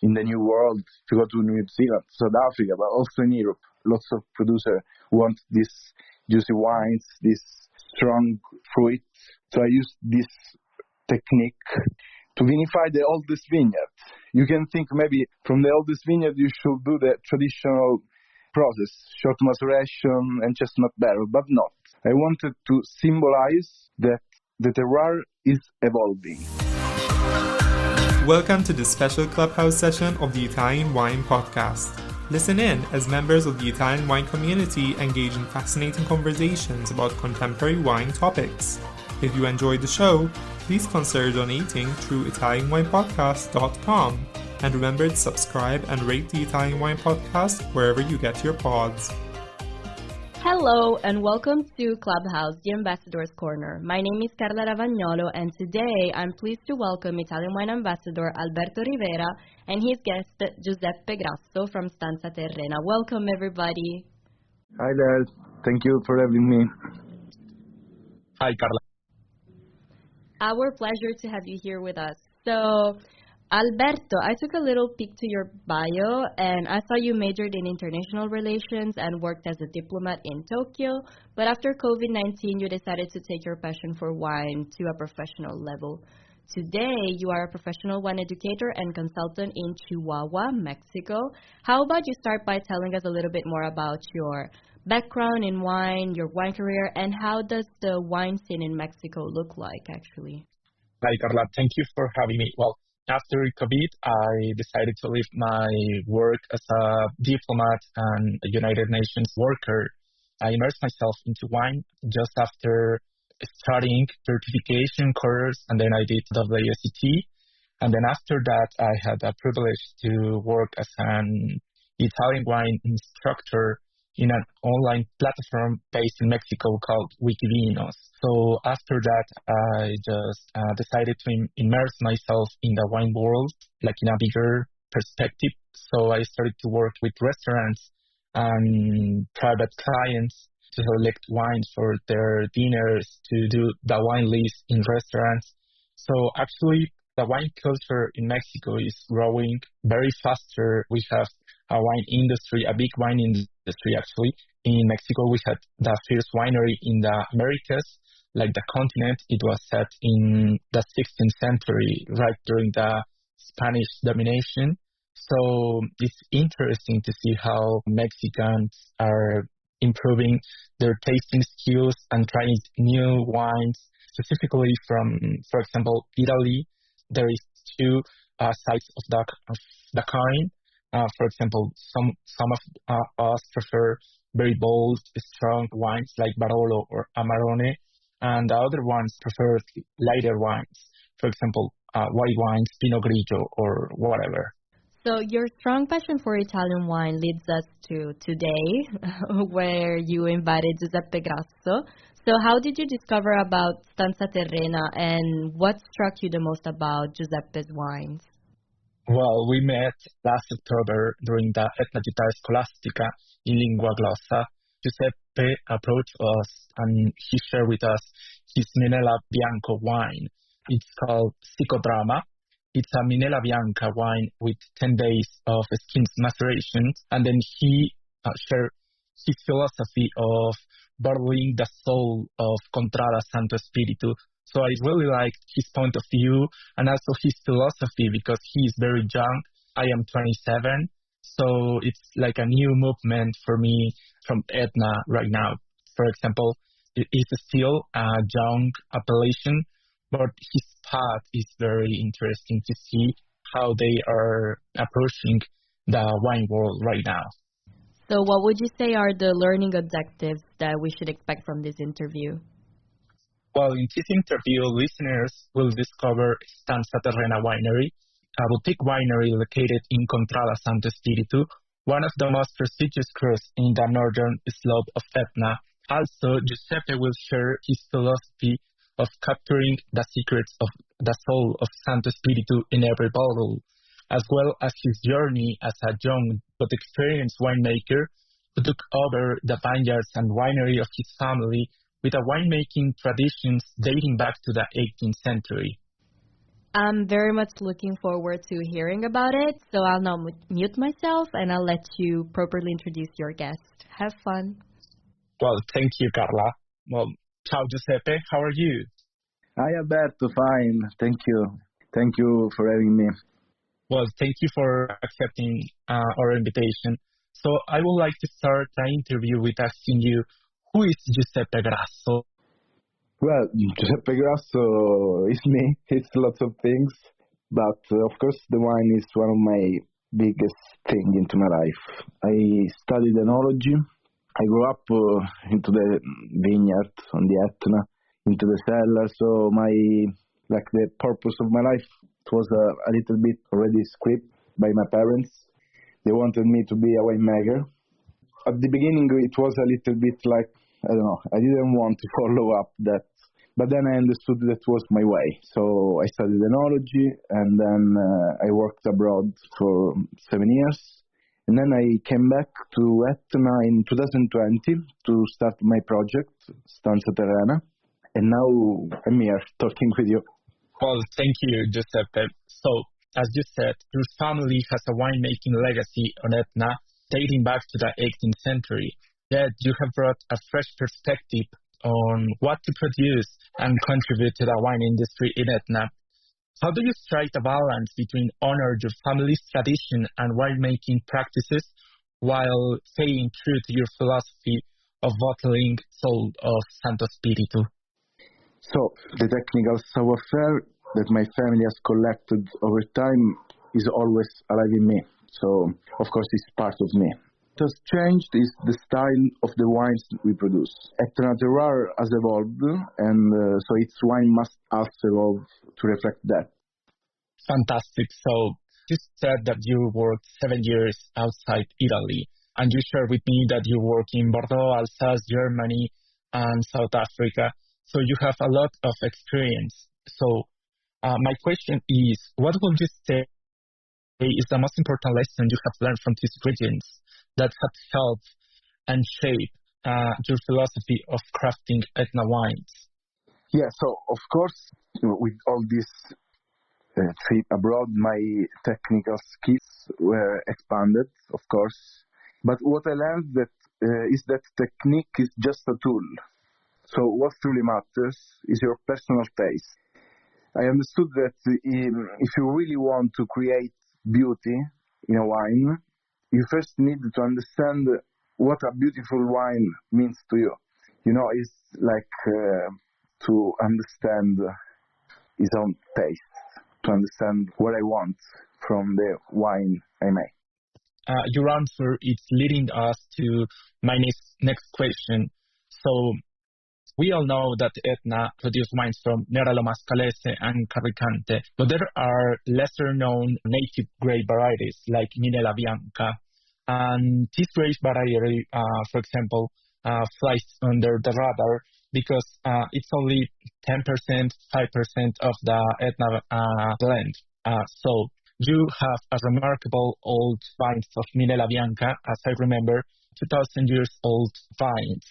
in the New World, if you go to New Zealand, South Africa, but also in Europe, lots of producers want these juicy wines, this strong fruit. So I use this technique to vinify the oldest vineyard. You can think maybe from the oldest vineyard you should do the traditional process, short maceration and chestnut barrel, but not. I wanted to symbolize that the terroir is evolving. Welcome to this special Clubhouse session of the Italian Wine Podcast. Listen in as members of the Italian wine community engage in fascinating conversations about contemporary wine topics. If you enjoyed the show, please consider donating through ItalianWinePodcast.com. And remember to subscribe and rate the Italian Wine Podcast wherever you get your pods. Hello and welcome to Clubhouse, the Ambassador's Corner. My name is Carla Ravagnolo and today I'm pleased to welcome Italian Wine Ambassador Alberto Rivera and his guest Giuseppe Grasso from Stanza Terrena. Welcome everybody. Hi there. Thank you for having me. Hi Carla. Our pleasure to have you here with us. So, Alberto, I took a little peek to your bio and I saw you majored in international relations and worked as a diplomat in Tokyo. But after COVID-19, you decided to take your passion for wine to a professional level. Today, you are a professional wine educator and consultant in Chihuahua, Mexico. How about you start by telling us a little bit more about your background in wine, your wine career, and how does the wine scene in Mexico look like, actually? Hi Carla, thank you for having me. Well, after COVID, I decided to leave my work as a diplomat and a United Nations worker. I immersed myself into wine just after studying certification course, and then I did WSET. And then after that, I had the privilege to work as an Italian wine instructor in an online platform based in Mexico called Wikivinos. So after that, I just decided to immerse myself in the wine world, like in a bigger perspective. So I started to work with restaurants and private clients to select wines for their dinners, to do the wine list in restaurants. So actually, the wine culture in Mexico is growing very faster. We have a wine industry, a big wine industry actually. In Mexico, we had the first winery in the Americas, like the continent. It was set in the 16th century, right during the Spanish domination. So it's interesting to see how Mexicans are improving their tasting skills and trying new wines, specifically from, for example, Italy. There is two sides of the coin. For example, some of us prefer very bold, strong wines like Barolo or Amarone, and the other ones prefer lighter wines. For example, white wines, Pinot Grigio, or whatever. So your strong passion for Italian wine leads us to today, where you invited Giuseppe Grasso. So how did you discover about Stanza Terrena, and what struck you the most about Giuseppe's wines? Well, we met last October during the Etna Scholastica in Lingua Glossa. Giuseppe approached us and he shared with us his Minella Bianco wine. It's called Psychodrama. It's a Minella Bianca wine with 10 days of skin maceration. And then he shared his philosophy of bottling the soul of Contrada Santo Spirito. So I really liked his point of view and also his philosophy because he is very young. I am 27. So it's like a new movement for me from Etna right now. For example, it is still a young appellation, but his path is very interesting to see how they are approaching the wine world right now. So what would you say are the learning objectives that we should expect from this interview? Well, in this interview, listeners will discover Stanza Terrena Winery, a boutique winery located in Contrada Santo Spirito, one of the most prestigious crus in the northern slope of Etna. Also, Giuseppe will share his philosophy of capturing the secrets of the soul of Santo Spirito in every bottle, as well as his journey as a young but experienced winemaker who took over the vineyards and winery of his family with a winemaking traditions dating back to the 18th century. I'm very much looking forward to hearing about it. So I'll now mute myself and I'll let you properly introduce your guest. Have fun. Well, thank you, Carla. Well, ciao, Giuseppe. How are you? Hi, Alberto. Fine. Thank you. Thank you for having me. Well, thank you for accepting our invitation. So I would like to start the interview with asking you, who is Giuseppe Grasso? Well, Giuseppe Grasso is me. It's lots of things. But of course, the wine is one of my biggest things into my life. I studied enology. I grew up into the vineyard on the Etna, into the cellar. So the purpose of my life was a little bit already scripted by my parents. They wanted me to be a winemaker. At the beginning, it was a little bit like, I don't know, I didn't want to follow up that. But then I understood that was my way. So I studied enology, and then I worked abroad for 7 years. And then I came back to Etna in 2020 to start my project, Stanza Terrena. And now I'm here talking with you. Well, thank you, Giuseppe. So, as you said, your family has a winemaking legacy on Etna dating back to the 18th century. Yet you have brought a fresh perspective on what to produce and contribute to the wine industry in Etna. How do you strike a balance between honor your family's tradition and winemaking practices while staying true to your philosophy of bottling soul of Santo Spirito? So the technical savoir-faire that my family has collected over time is always alive in me. So, of course, it's part of me. What has changed is the style of the wines we produce. Etna terroir has evolved, and so its wine must also evolve to reflect that. Fantastic. So you said that you worked 7 years outside Italy, and you shared with me that you work in Bordeaux, Alsace, Germany, and South Africa. So you have a lot of experience. So my question is, what would you say is the most important lesson you have learned from these regions that have helped and shaped your philosophy of crafting Etna wines? Yeah, so of course, with all this trip abroad, my technical skills were expanded, of course. But what I learned is that technique is just a tool. So what truly matters is your personal taste. I understood that if you really want to create beauty in a wine, you first need to understand what a beautiful wine means to you. You know, it's like to understand his own taste, to understand what I want from the wine I make. Your answer is leading us to my next question. So we all know that Etna produces wines from Nerello Mascalese and Carricante, but there are lesser-known native grape varieties like Minella Bianca. And this grape variety, for example, flies under the radar because it's only 10%, 5% of the Etna blend. So you have a remarkable old vines of Minella Bianca, as I remember, 2,000 years old vines.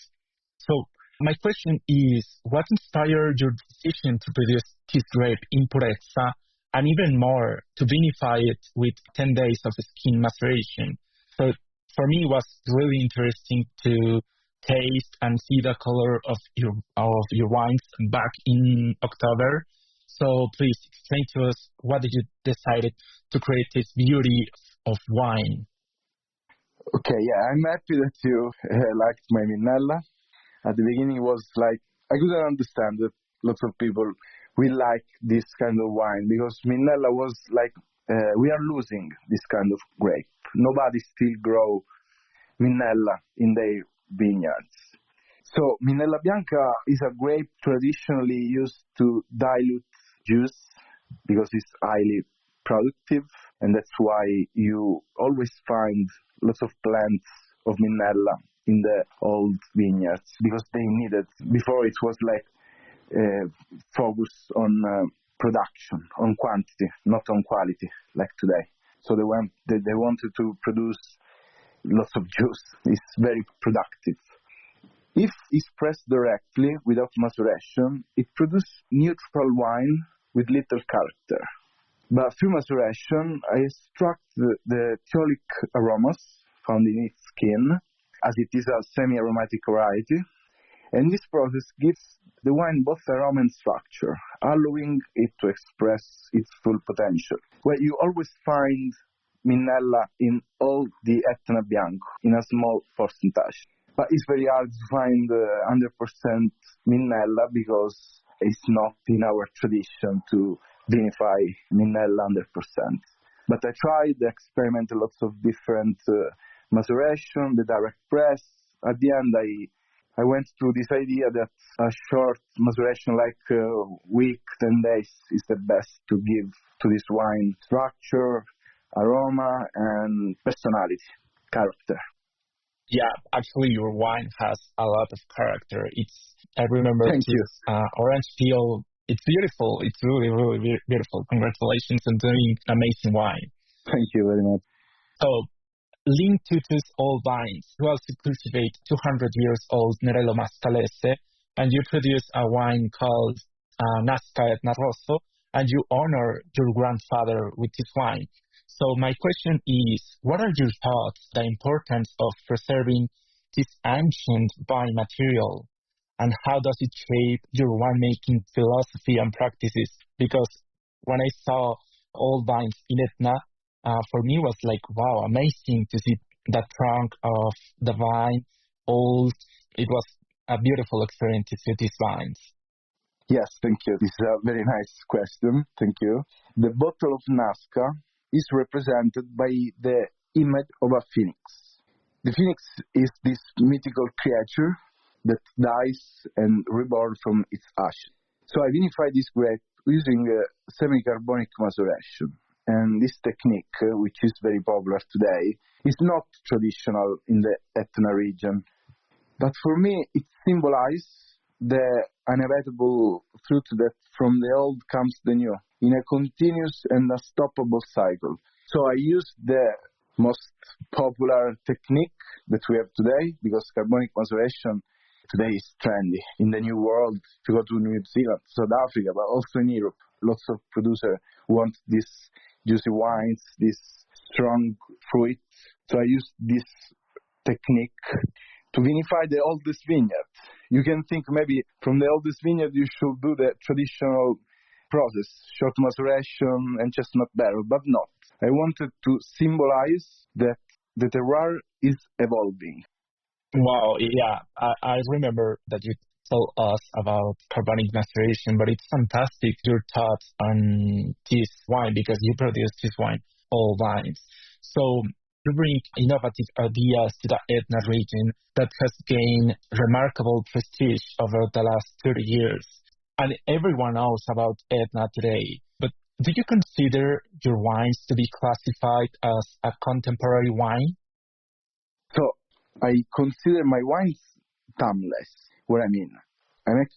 So my question is, what inspired your decision to produce this grape in purezza, and even more, to vinify it with 10 days of skin maceration? So for me, it was really interesting to taste and see the color of your wines back in October. So please explain to us, what did you decide to create this beauty of wine? Okay, yeah, I'm happy that you liked my Minella. At the beginning, it was like, I couldn't understand that lots of people will like this kind of wine, because Minella was like, we are losing this kind of grape. Nobody still grow Minella in their vineyards. So Minella Bianca is a grape traditionally used to dilute juice because it's highly productive, and that's why you always find lots of plants of Minella in the old vineyards, because they needed, before it was like focus on production, on quantity, not on quality like today. So they wanted to produce lots of juice. It's very productive. If it's pressed directly without maceration, it produces neutral wine with little character. But through maceration, I extract the thiolic aromas found in its skin, as it is a semi-aromatic variety. And this process gives the wine both aroma and structure, allowing it to express its full potential. Well, you always find Minnella in all the Etna Bianco in a small percentage. But it's very hard to find 100% Minnella because it's not in our tradition to vinify Minnella 100%. But I tried, experimented lots of different maceration, the direct press. At the end, I went through this idea that a short maceration like a week, 10 days is the best to give to this wine structure, aroma, and personality, character. Yeah, actually, your wine has a lot of character. I remember this orange peel. It's beautiful. It's really, really beautiful. Congratulations on doing amazing wine. Thank you very much. So, linked to these old vines, you also cultivate 200 years old Nerello Mascalese, and you produce a wine called Nasca Etna Rosso, and you honor your grandfather with this wine. So my question is, what are your thoughts, the importance of preserving this ancient vine material, and how does it shape your winemaking philosophy and practices? Because when I saw old vines in Etna, for me was like, wow, amazing to see the trunk of the vine old. It was a beautiful experience to see these vines. Yes, thank you. This is a very nice question. Thank you. The bottle of Nasca is represented by the image of a phoenix. The phoenix is this mythical creature that dies and reborn from its ashes. So I vinify this grape using a semi-carbonic maceration. And this technique, which is very popular today, is not traditional in the Etna region. But for me, it symbolizes the inevitable truth that from the old comes the new, in a continuous and unstoppable cycle. So I use the most popular technique that we have today, because carbonic maceration today is trendy. In the new world, if you go to New Zealand, South Africa, but also in Europe, lots of producers want these juicy wines, this strong fruit. So I use this technique to vinify the oldest vineyard. You can think maybe from the oldest vineyard you should do the traditional process, short maceration and chestnut barrel, but not. I wanted to symbolize that the terroir is evolving. Wow, yeah, I remember that you told us about carbonic maceration, but it's fantastic your thoughts on this wine, because you produce this wine, all vines. So you bring innovative ideas to the Etna region that has gained remarkable prestige over the last 30 years. And everyone knows about Etna today. But do you consider your wines to be classified as a contemporary wine? So I consider my wines timeless. What I mean, I make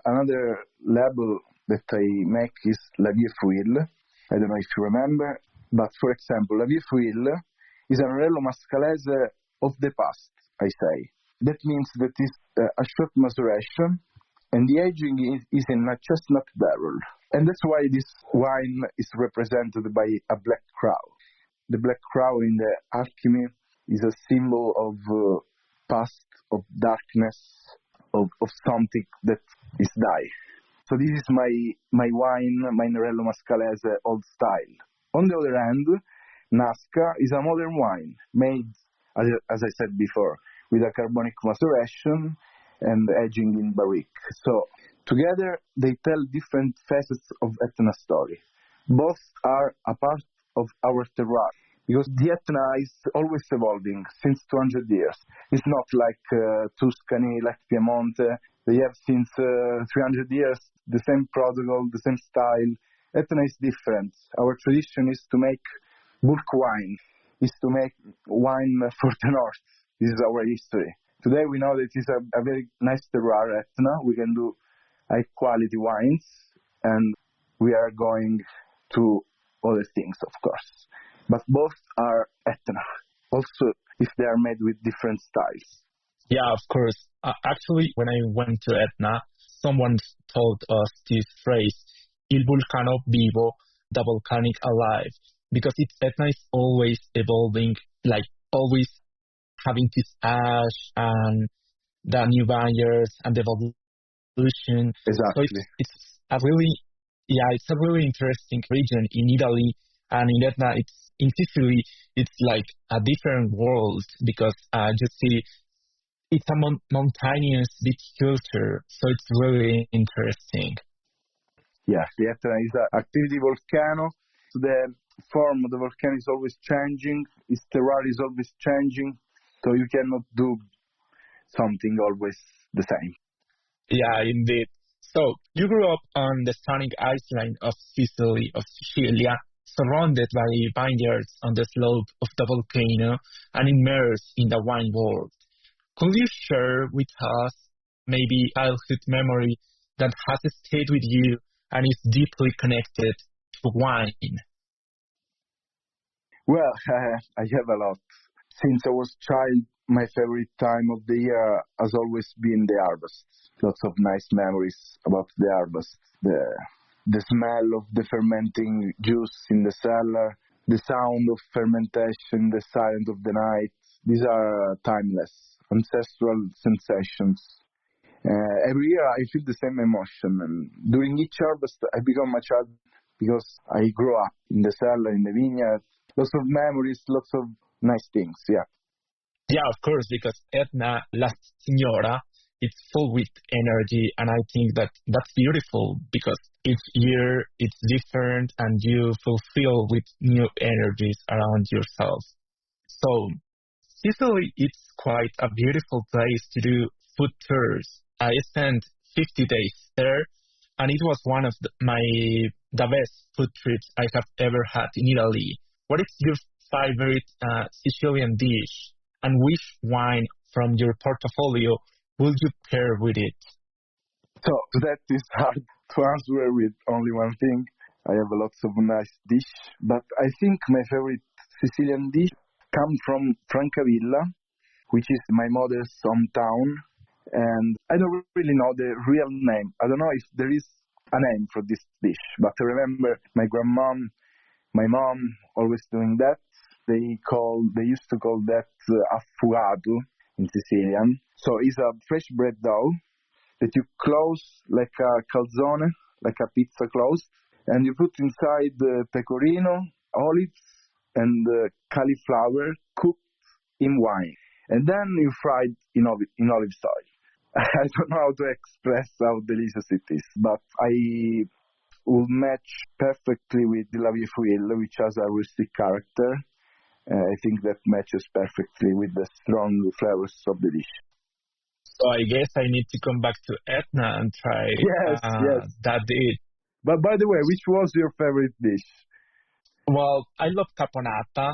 another label that I make is La Vie Fruile. I don't know if you remember, but for example, La Vie Fruile is a Nerello Mascalese of the past, I say. That means that it's a short maceration, and the aging is in a chestnut barrel. And that's why this wine is represented by a black crow. The black crow in the alchemy is a symbol of past, of darkness, of something that is die. So this is my wine, my Nerello Mascalese old style. On the other hand, Nasca is a modern wine made, as I said before, with a carbonic maceration and aging in barrique. So together they tell different facets of Etna story. Both are a part of our terroir, because the Etna is always evolving since 200 years. It's not like Tuscany, like Piemonte. They have since 300 years the same protocol, the same style. Etna is different. Our tradition is to make bulk wine, is to make wine for the north. This is our history. Today we know that it's a very nice terroir, Etna. We can do high quality wines, and we are going to other things, of course. But both are Etna, also if they are made with different styles. Yeah, of course. Actually, when I went to Etna, someone told us this phrase, Il Vulcano Vivo, the volcanic alive, because Etna is always evolving, like always having this ash and the new vineyards and the evolution. Exactly. So it's a really interesting region in Italy, and in Etna, in Sicily, it's like a different world because you see it's a mountainous beach culture, so it's really interesting. Yes, the Etna is an activity volcano. So the form of the volcano is always changing. Its terroir is always changing. So you cannot do something always the same. Yeah, indeed. So you grew up on the stunning island of Sicilia, surrounded by vineyards on the slope of the volcano and immersed in the wine world. Could you share with us maybe a childhood memory that has stayed with you and is deeply connected to wine? Well, I have a lot. Since I was a child, my favorite time of the year has always been the harvest. Lots of nice memories about the harvest. The smell of the fermenting juice in the cellar, the sound of fermentation, the silence of the night. These are timeless, ancestral sensations. Every year I feel the same emotion, and during each harvest I become a child because I grew up in the cellar, in the vineyard. Lots of memories, lots of nice things, yeah. Yeah, of course, because Etna, La Signora, it's full with energy, and I think that's beautiful because each year it's different and you fulfill with new energies around yourself. So Sicily, it's quite a beautiful place to do food tours. I spent 50 days there, and it was one of the best food trips I have ever had in Italy. What is your favorite Sicilian dish, and which wine from your portfolio would you pair with it? So that is hard to answer with only one thing. I have lots of nice dish, but I think my favorite Sicilian dish comes from Francavilla, which is my mother's hometown, and I don't really know the real name. I don't know if there is a name for this dish, but I remember my mom always doing that. They used to call that affogato in Sicilian. So it's a fresh bread dough that you close like a calzone, like a pizza closed, and you put inside the pecorino, olives, and cauliflower cooked in wine. And then you fry it in olive oil. I don't know how to express how delicious it is, but I will match perfectly with the La Viefuil, which has a rustic character. I think that matches perfectly with the strong flavors of the dish. So I guess I need to come back to Etna and try that dish. But by the way, which was your favorite dish? Well, I love caponata.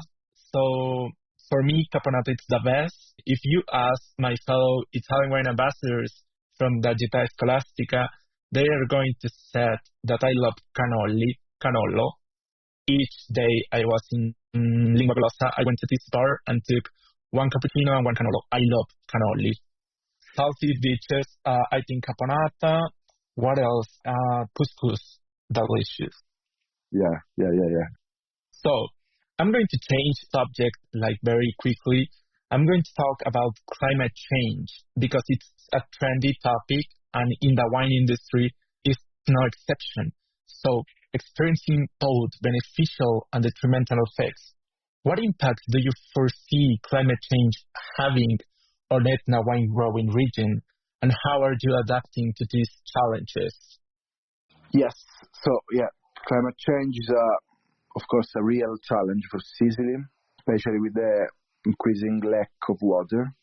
So for me, caponata is the best. If you ask my fellow Italian wine ambassadors from the Gita Scolastica, they are going to say that I love cannolo. Each day I was in Lingua Glossa, I went to this bar and took one cappuccino and one cannolo. I love cannoli. Salty dishes, I think caponata. What else? Couscous, delicious. Yeah. So I'm going to change subject like very quickly. I'm going to talk about climate change because it's a trendy topic, and in the wine industry, it's no exception. So experiencing both beneficial and detrimental effects. What impact do you foresee climate change having on Etna wine growing region, and how are you adapting to these challenges? Yes, so climate change is of course a real challenge for Sicily, especially with the increasing lack of water.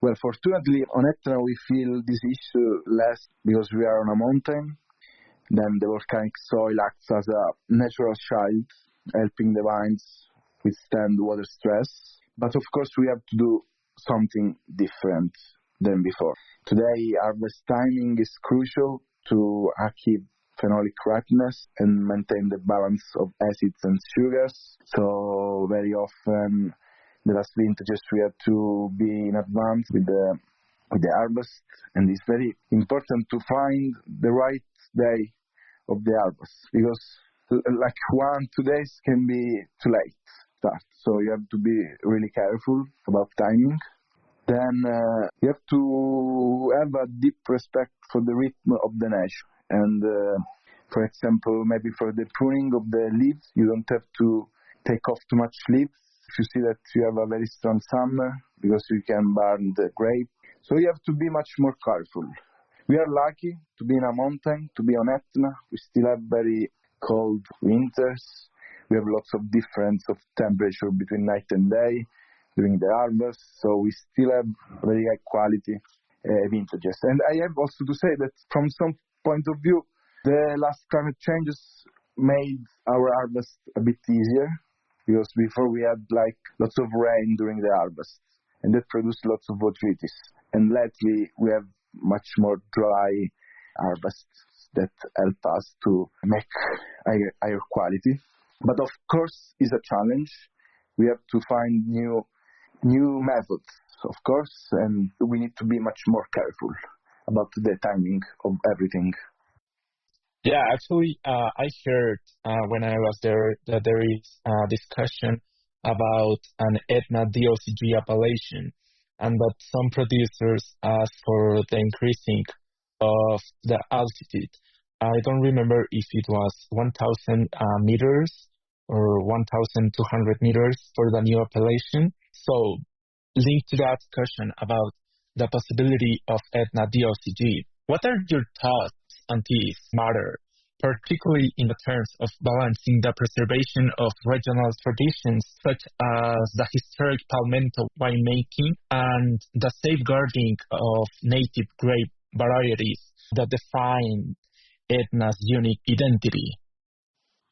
Well, fortunately on Etna we feel this issue less because we are on a mountain. Then the volcanic soil acts as a natural shield, helping the vines withstand water stress. But of course we have to do something different than before. Today, harvest timing is crucial to achieve phenolic ripeness and maintain the balance of acids and sugars. So very often, the last vintages we have to be in advance with the harvest, and it's very important to find the right day of the harvest, because like 1-2 days can be too late start. So you have to be really careful about timing. Then you have to have a deep respect for the rhythm of the nature. And for example, maybe for the pruning of the leaves, you don't have to take off too much leaves. If you see that you have a very strong summer, because you can burn the grape. So you have to be much more careful. We are lucky to be in a mountain, to be on Etna. We still have very cold winters. We have lots of difference of temperature between night and day during the harvest. So we still have very high quality vintages. And I have also to say that from some point of view, the last climate changes made our harvest a bit easier, because before we had like lots of rain during the harvest, and that produced lots of varieties. And lately we have much more dry harvests that help us to make higher quality. But of course, it's a challenge. We have to find new methods, of course, and we need to be much more careful about the timing of everything. Yeah, actually, I heard when I was there that there is a discussion about an Etna DOCG appellation, and that some producers ask for the increasing of the altitude. I don't remember if it was 1,000 meters or 1,200 meters for the new appellation. So, linked to that discussion about the possibility of Etna DOCG, what are your thoughts on this matter, particularly in the terms of balancing the preservation of regional traditions such as the historic palmetto winemaking and the safeguarding of native grape varieties that define Etna's unique identity?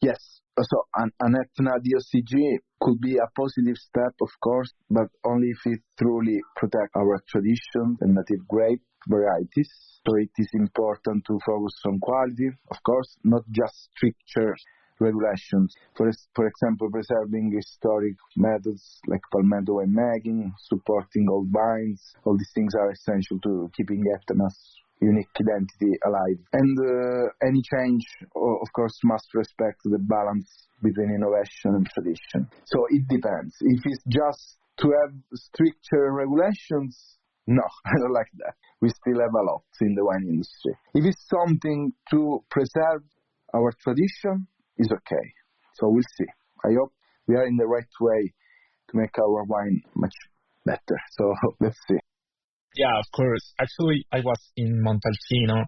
Yes, so an Etna DOCG could be a positive step, of course, but only if it truly protects our traditions and native grape varieties. So it is important to focus on quality, of course, not just stricter regulations. For example, preserving historic methods like palmetto winemaking, supporting old vines, all these things are essential to keeping Etna's unique identity alive. And any change, of course, must respect the balance between innovation and tradition. So it depends. If it's just to have stricter regulations, no, I don't like that. We still have a lot in the wine industry. If it's something to preserve our tradition, it's okay. So we'll see. I hope we are in the right way to make our wine much better. So let's see. Yeah, of course. Actually, I was in Montalcino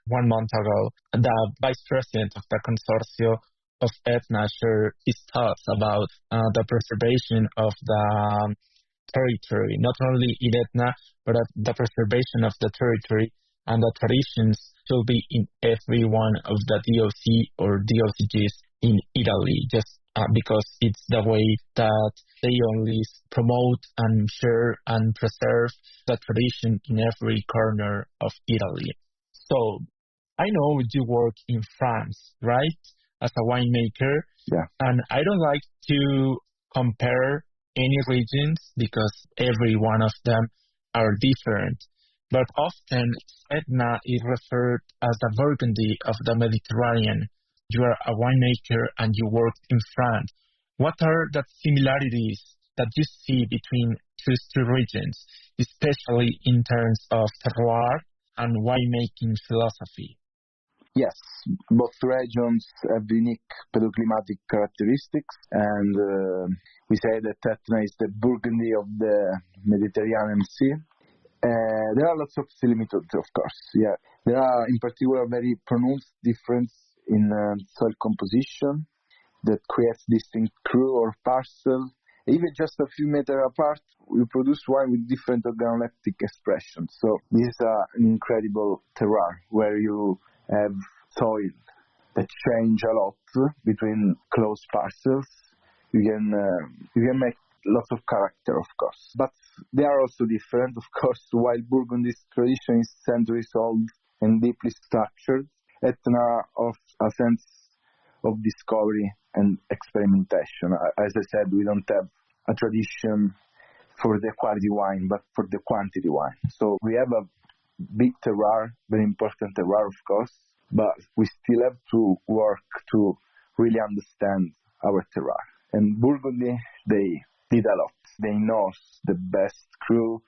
1 month ago. The vice president of the consortium of Etna shared his thoughts about the preservation of the territory, not only in Etna, but the preservation of the territory and the traditions should be in every one of the DOC or DOCGs in Italy, just because it's the way that they only promote and share and preserve the tradition in every corner of Italy. So, I know you work in France, right? As a winemaker. Yeah. And I don't like to compare any regions because every one of them are different. But often, Etna is referred as the Burgundy of the Mediterranean. You are a winemaker and you work in France. What are the similarities that you see between these two regions, especially in terms of terroir and winemaking philosophy? Yes, both regions have unique pedoclimatic characteristics, and we say that Etna is the Burgundy of the Mediterranean Sea. There are lots of similitudes, of course. Yeah, there are in particular very pronounced difference in soil composition that creates distinct cru or parcel. Even just a few meters apart, we produce wine with different organoleptic expressions. So this is an incredible terroir where you have soil that change a lot between close parcels. You can make lots of character, of course, but they are also different, of course. While Burgundy's tradition is centuries old and deeply structured, Etna of a sense of discovery and experimentation. As I said, we don't have a tradition for the quality wine, but for the quantity wine. So we have a big terroir, very important terroir, of course, but we still have to work to really understand our terroir. And Burgundy, they did a lot. They know the best cru,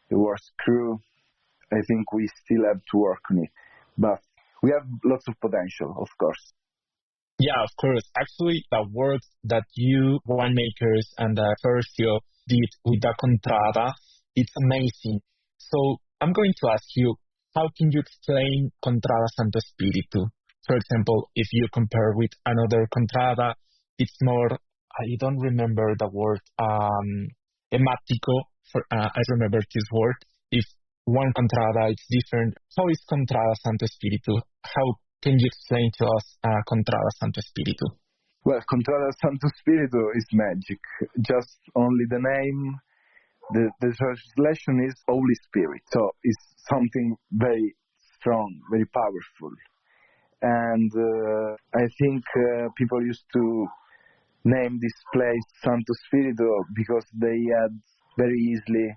the worst cru. I think we still have to work on it. But we have lots of potential, of course. Yeah, of course. Actually, the work that you winemakers and Sergio did with the Contrada, it's amazing. So I'm going to ask you, how can you explain Contrada Santo Spirito? For example, if you compare with another Contrada, it's more, I don't remember the word, ematico. I remember this word. If one Contrada is different, how is Contrada Santo Spirito? How can you explain to us Contrada Santo Spirito? Well, Contrada Santo Spirito is magic. Just only the name. The translation is Holy Spirit. So it's something very strong, very powerful. And I think people used to name this place Santo Spirito because they had very easily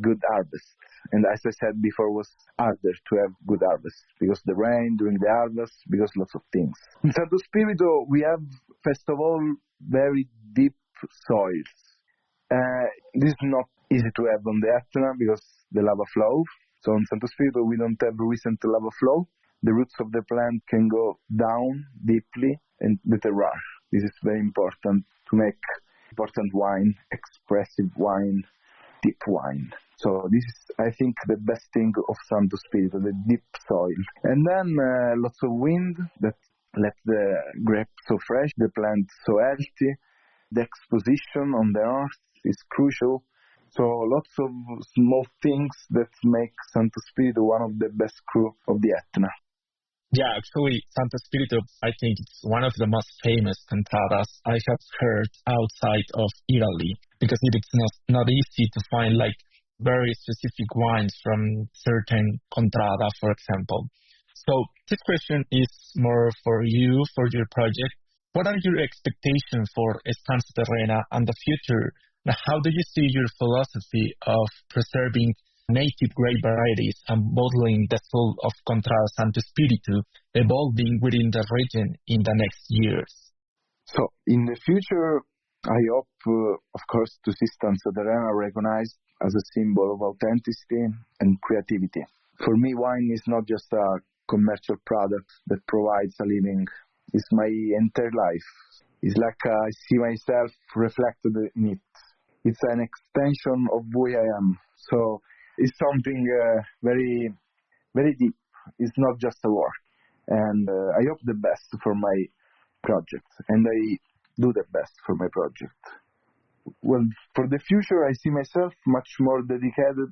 good harvest. And as I said before, it was harder to have good harvest because the rain during the harvest, because lots of things. In Santo Spirito, we have, first of all, very deep soils. This is not easy to have on the Etna because the lava flow. So in Santo Spirito, we don't have recent lava flow. The roots of the plant can go down deeply in the terroir. This is very important to make important wine, expressive wine, deep wine. So this is, I think, the best thing of Santo Spirito, the deep soil. And then lots of wind that let the grape so fresh, the plant so healthy. The exposition on the earth is crucial. So lots of small things that make Santo Spirito one of the best cru of the Etna. Yeah, actually, Santo Spirito, I think it's one of the most famous Contradas I have heard outside of Italy, because it is not easy to find like very specific wines from certain Contrada, for example. So this question is more for you, for your project. What are your expectations for Stanza Terrena and the future? How do you see your philosophy of preserving native grape varieties and modeling the soul of Contrada Santo Spirito evolving within the region in the next years? So in the future, I hope, of course, to see Stanza Terrena recognized as a symbol of authenticity and creativity. For me, wine is not just a commercial product that provides a living. It's my entire life. It's like I see myself reflected in it. It's an extension of who I am. So it's something very, very deep. It's not just a word. And I hope the best for my project. And I do the best for my project. Well, for the future, I see myself much more dedicated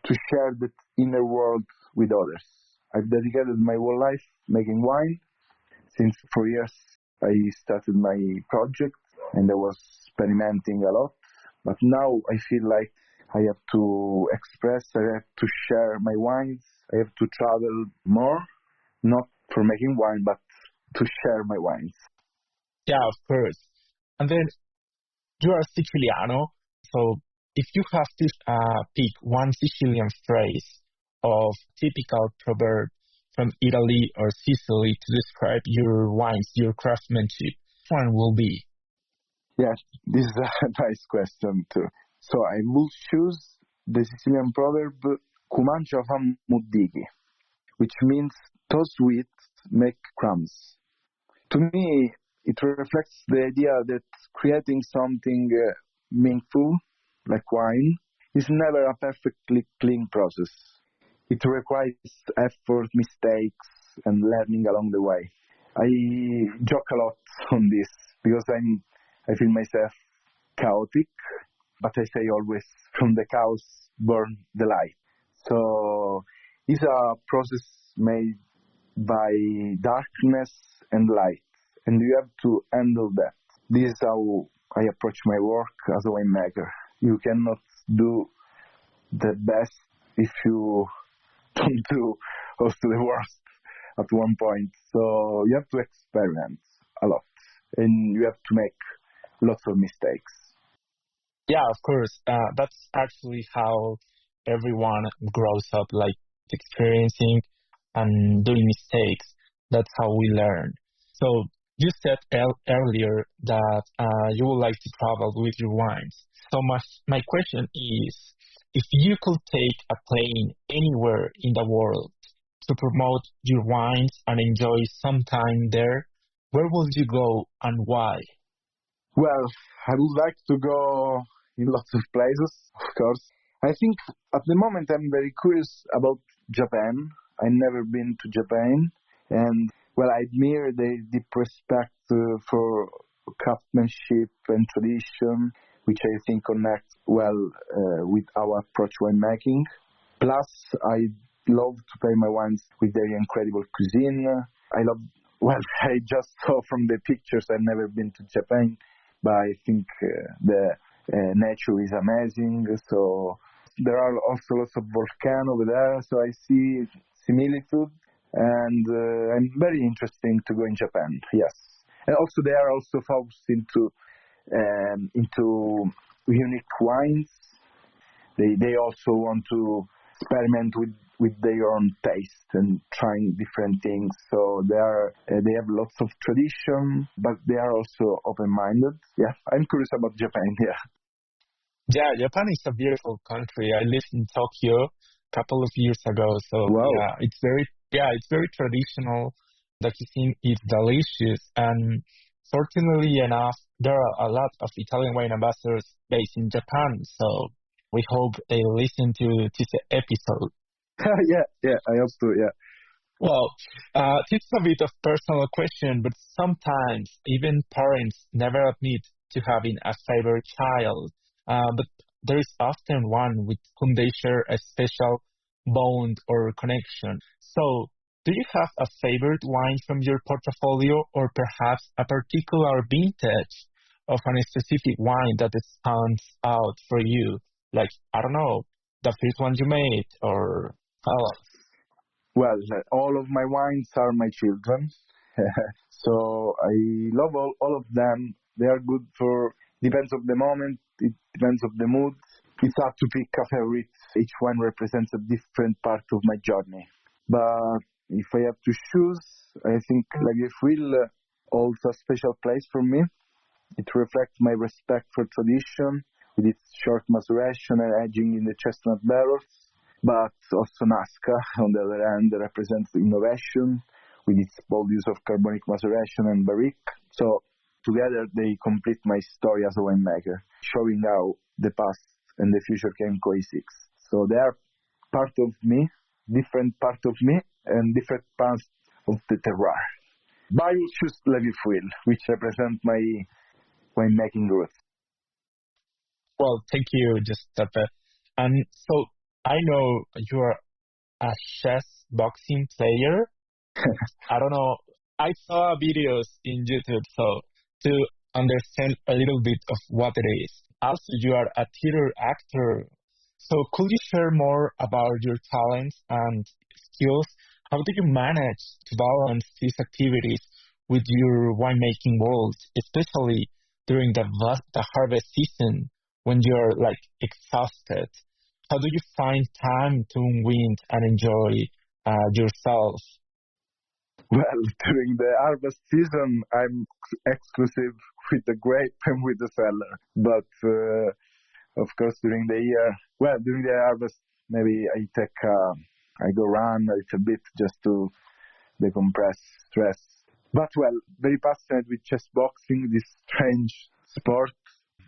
to share that inner world with others. I've dedicated my whole life making wine. Since 4 years, I started my project and I was experimenting a lot. But now I feel like I have to express, I have to share my wines. I have to travel more, not for making wine, but to share my wines. Yeah, of course. And then you are Siciliano, so if you have to pick one Sicilian phrase of typical proverb from Italy or Sicily to describe your wines, your craftsmanship, which one will be? Yes, this is a nice question too. So I will choose the Sicilian proverb "Cumancia fa muddigi," which means toast wheat make crumbs. To me, it reflects the idea that creating something meaningful, like wine, is never a perfectly clean process. It requires effort, mistakes, and learning along the way. I joke a lot on this because I feel myself chaotic, but I say always, from the chaos born the light. So it's a process made by darkness and light, and you have to handle that. This is how I approach my work as a winemaker. You cannot do the best if you don't do also the worst at one point. So you have to experiment a lot, and you have to make lots of mistakes. Yeah, of course. That's actually how everyone grows up, like experiencing and doing mistakes. That's how we learn. So you said earlier that you would like to travel with your wines. So my question is, if you could take a plane anywhere in the world to promote your wines and enjoy some time there, where would you go and why? Well, I would like to go in lots of places, of course. I think at the moment I'm very curious about Japan. I've never been to Japan, and well, I admire the deep respect for craftsmanship and tradition, which I think connects well with our approach winemaking. Plus, I love to pair my wines with their incredible cuisine. I just saw from the pictures, I've never been to Japan, but I think the nature is amazing. So there are also lots of volcanoes over there, so I see similitude, and I'm very interested to go in Japan, yes. And also they are also focused into unique wines. They also want to experiment with their own taste and trying different things. So they have lots of tradition, but they are also open-minded. Yeah, I'm curious about Japan. Yeah, Japan is a beautiful country. I lived in Tokyo a couple of years ago. So wow. It's very traditional. The cuisine is delicious, and fortunately enough, there are a lot of Italian wine ambassadors based in Japan. So we hope they listen to this episode. yeah, I hope so, yeah. Well, this is a bit of personal question, but sometimes even parents never admit to having a favorite child. But there is often one with whom they share a special bond or connection. So, do you have a favorite wine from your portfolio, or perhaps a particular vintage of a specific wine that stands out for you? Like, I don't know, the first one you made, or Well, all of my wines are my children. So I love all of them. They are good for, depends on the moment, it depends on the mood. It's hard to pick a favorite. Each one represents a different part of my journey. But if I have to choose, I think Lagerfeld holds a special place for me. It reflects my respect for tradition, with its short maceration and aging in the chestnut barrels. But also Nazca, on the other hand, represents innovation, with its bold use of carbonic maceration and barrique. So together they complete my story as a winemaker, showing how the past and the future can coexist. So they are part of me, different part of me, and different parts of the terroir. But I will choose Lagerfeld, which represents my winemaking roots. Well, thank you, Giuseppe. And so I know you are a chess boxing player. I don't know. I saw videos in YouTube, so to understand a little bit of what it is. Also, you are a theater actor. So could you share more about your talents and skills? How do you manage to balance these activities with your winemaking world, especially during the harvest season when you're exhausted? How do you find time to unwind and enjoy yourself? Well, during the harvest season, I'm exclusive with the grape and with the cellar. But, of course, during the harvest, maybe I go run a little bit just to decompress stress. But, well, very passionate with chess boxing, this strange sport.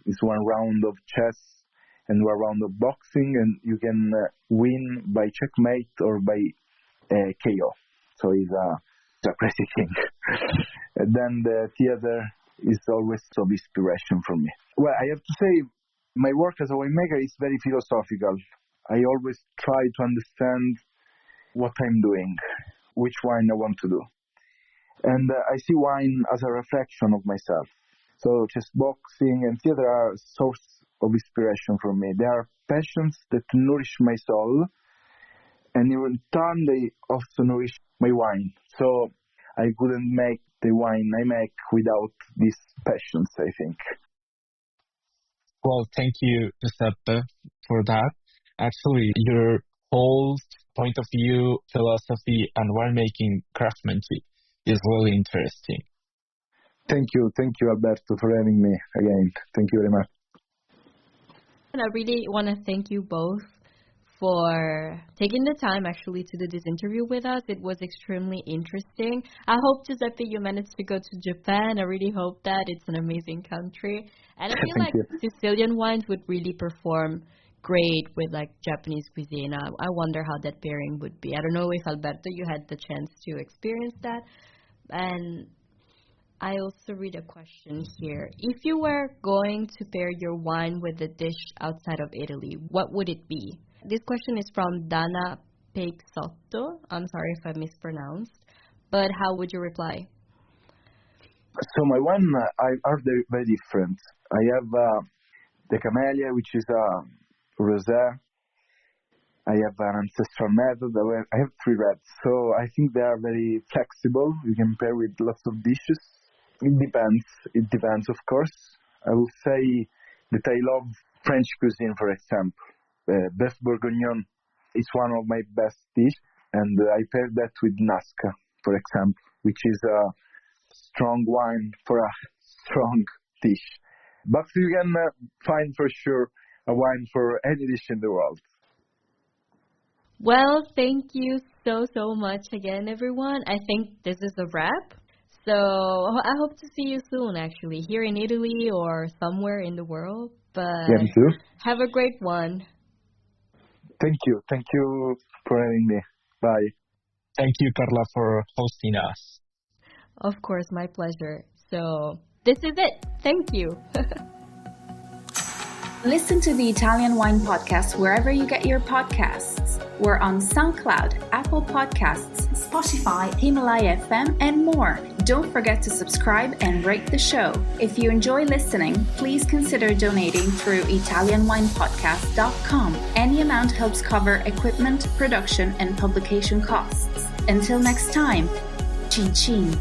It's one round of chess and one round of boxing, and you can win by checkmate or by KO. So it's a crazy thing. And then the theater is always of inspiration for me. Well, I have to say, my work as a winemaker is very philosophical. I always try to understand what I'm doing, which wine I want to do. And I see wine as a reflection of myself. So chess boxing and theater are a source of inspiration for me. They are passions that nourish my soul, and in turn they also nourish my wine. So I couldn't make the wine I make without these passions, I think. Well, thank you, Giuseppe, for that. Actually, your whole point of view, philosophy, and winemaking craftsmanship is really interesting. Thank you, Alberto, for having me again. Thank you very much. And I really want to thank you both for taking the time actually to do this interview with us. It was extremely interesting. I hope, Giuseppe, you managed to go to Japan. I really hope that. It's an amazing country. And I feel like Sicilian wines would really perform great with like Japanese cuisine. I wonder how that pairing would be. I don't know if, Alberto, you had the chance to experience that. And I also read a question here. If you were going to pair your wine with a dish outside of Italy, what would it be? This question is from Dana Peixotto. I'm sorry if I mispronounced, but how would you reply? So my wine are very, very different. I have the Camellia, which is a rosé. I have an ancestral method. I have 3 reds. So I think they are very flexible. You can pair with lots of dishes. It depends, of course. I will say that I love French cuisine, for example. Beef bourguignon is one of my best dishes, and I pair that with Nasca, for example, which is a strong wine for a strong dish. But you can find for sure a wine for any dish in the world. Well, thank you so much again, everyone. I think this is a wrap. So I hope to see you soon, actually, here in Italy or somewhere in the world. But yeah, me too. Have a great one. Thank you for having me. Bye. Thank you, Carla, for hosting us. Of course, my pleasure. So this is it. Thank you. Listen to the Italian Wine Podcast wherever you get your podcasts. We're on SoundCloud, Apple Podcasts, Spotify, Himalaya FM, and more. Don't forget to subscribe and rate the show. If you enjoy listening, please consider donating through ItalianWinePodcast.com. Any amount helps cover equipment, production, and publication costs. Until next time, cin cin.